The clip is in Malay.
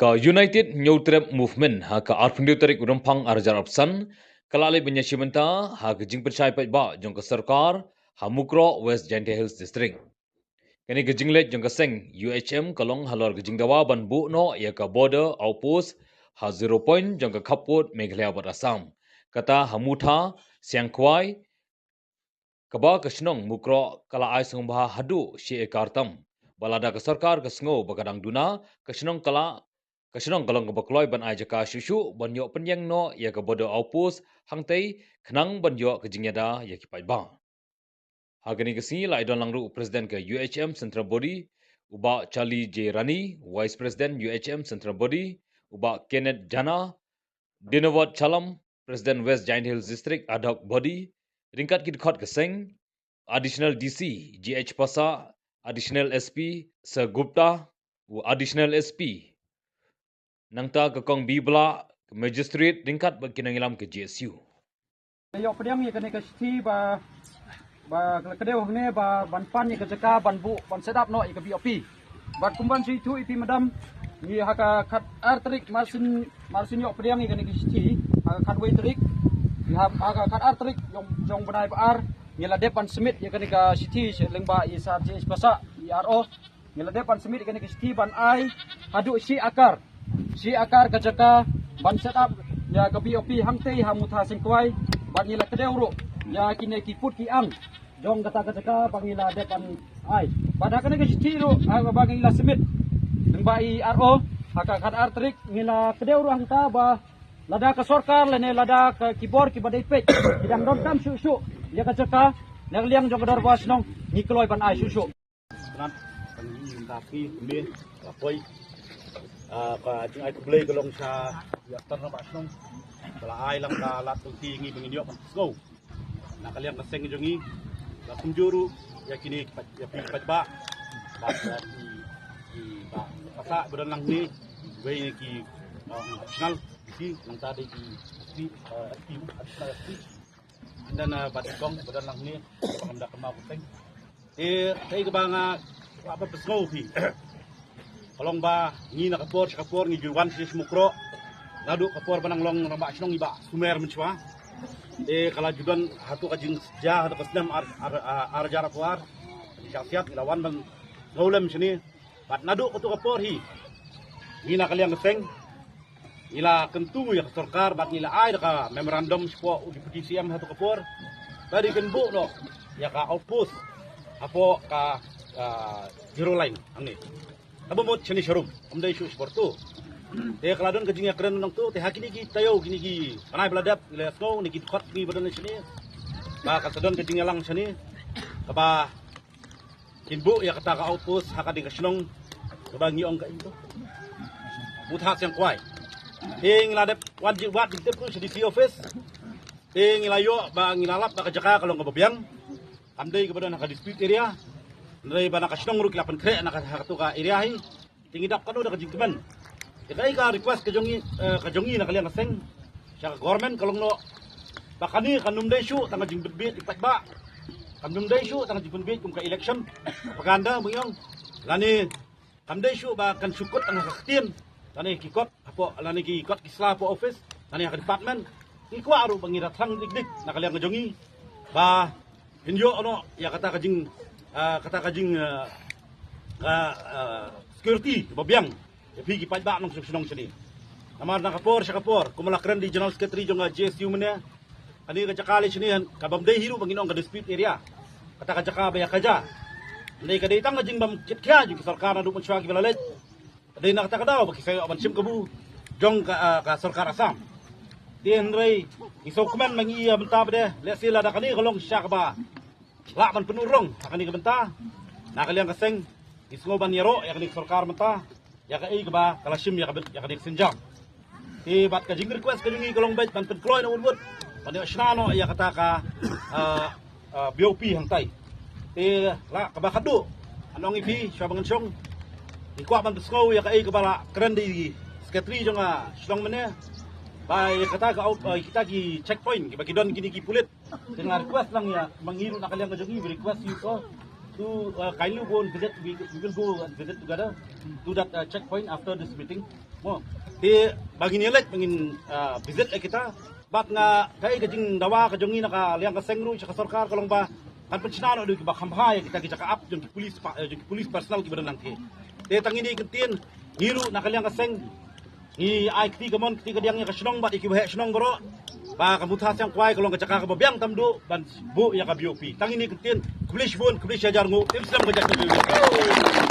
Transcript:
Haka United New Movement haka arpundiu tarik udampang arjar opsan kalale benyashimenta haka jing percaya ba jong ke sarkar hamukro West Jante Hills District. Kini gejinglet jong ke seng UHM kalong halor gejing dawa ban bu no ya ka border outpost ha 0 point jong ke kaput Meghalaya bat Assam. Kata hamutha siangkwai kaba kesnong mukro kala ai sungba hadu shi ekartam. Balada ke sarkar ke sengo bagadang duna kesnong kalong ke bakloi ban ai jaka shushu ban yo penyang no ya ke bodo outpost hangtai khnang ban yo ke jingyada ya ki pai ba. Hagani kesi la idon langru Presiden ke UHM Central Body uba Charlie J Rani, Vice President UHM Central Body uba Kenneth Jana, Dinawat Chalam, President West Giant Hills District Ad hoc Body, ringkat kidkot keseng, Additional DC GH Pasa, Additional SP Sir Gupta, Additional SP Nangta ke Kong Bibla Magistrate ringkat berkinangilam ke GSU. Yok pedang ni kena kasi ba kedeu hne ba ban pan ni kejaka ban bu ban sedap no ik BOP. Ba kumban si tu ipi madam ni haka kat artrik marsin yok pedang ni kena kasi haka kat wei trik ni haka kat artrik jong benai ba ni la depan semit ya kena ka city lengba isar JS Pasa IRO ni la depan semit kena kasi ban ai hadu si akar kejaka ban sedap ya ke BOP hangtei hamutha singkwai ban nila kedeu ya kini kiput ki ang dong kata pangila depan ai pada kena ke situ bagi ila semit lembai RO haka kad artrik ngila kedeu hangta ba lada ke sorkar lene lada ke kibor ki badai pek kidang dom kam susu ya kacaka nerliang jong kedor bas nong nikloi ban ai susu nan tapi kami apoi ka jing ai kublei golong sa ya tarna bas nong bala ai lang ka latul tingi bengin yo go nakaliang kaseng jongi la kunjuru ya kini ya pajba ba di ba pasa bedan lang ni we ki national ki lang tadi di dan batikong bedan lang ni pamda kemau kaseng kai ke banga apa pesgo pi kolong ba ni nakapor ni juwan si mukro ladu kapor banang long ramba sinong iba sumer menchwa kala judan hatu kajing jah hatu kasdam arjara puar siap ilawan bang gaulem sini bat nadu kutu kapor hi ina kaliang keseng ila kentu ya sarkar bat nila ai ka memorandum spo di PTCM hatu kapor tadi kenbu no ya ka outpost apo ka zero line angni abomot sini sharum amdai shu sportu keladon kejingnya keren nang tu hakini ki tayo gini ki kanai beladap let's go ni ki khot ni badan sini ba katadon kejingnya lang sini kaba kinbu ya kata ka outpost haka di kasnong kaba ngiong ka itu buthak yang kwai ngiladap wajib wat di tepu di office ngilayo ba ngilalap ba kajaka kalong kababyang amdai kepada nak dispute area ndai ba nakasnong ru kilapan kre nak hatu ka area hi tingidap kanu da kajing teman Kai ka request kajongi na kaliang kaseng sa government kalong no bakani kanum day shu tanga jing bit ipat ba kanum day shu tanga jing bit kum ka election paganda muyong lani kam day shu ba kan sukot ang kaktin lani kikot apo lani kikot kisla po office lani ka department ikwa aru bangira trang digdig na kaliang kajongi ba hinyo ano ya kata kajing security babyang Pigi pajba nang sunong sini. Namar na kapor sa kapor, kumalakran di General Secretary jong GSU mene. Ani ka jakali sini kabamday hiru banginong ka dispute area. Kata ka jaka baya kaja. Ndai ka ditang jing bam kitkya jing sarkar na du manswa ki balalet. Dai na kata daw baki sayo aban sim kabu jong ka sarkar Assam. Di Henry iso kumen mangi benta bade. Le sila da kani kalong siya ka ba. La man penurong kani ka benta. Nakaliang kaseng isngoban yero ya kani sarkar menta. Ya ka ba kalasim ya ka dik senjang bat ka jing request ka jungi kalong bait ban penkloy na ulwot pandi asnano ya kata ka BOP hangtay la ka ba kadu anong ipi siya bangan song ikwa ban pesgo ya ka ba keren di secretary jong slong mene ba ya kata ka out kita ki checkpoint ki bagi don kini ki pulit dengan request lang ya mangiru na kaliang ka jungi request you ko to kindly go and visit. We will go and visit together to that checkpoint after this meeting. Mo, di bagi nilat pengin visit kita. Bat nga kay kajing dawa kajongi nakaliang kasengru sa sarkar kalong ba kan pencinano do ba kambhay kita kaap yung police personal ki badan langke. Di tangini kentin niru nakaliang kaseng ni ai kti gamon kti kadiang nya kasinong bat ikibahe sinong bro. Ba kamutas yang kuai kalong kacaka kababyang tamdo ban bu ya ka BOP. Tangini kentin kublish bun kublish ajar ngu. Islam kajak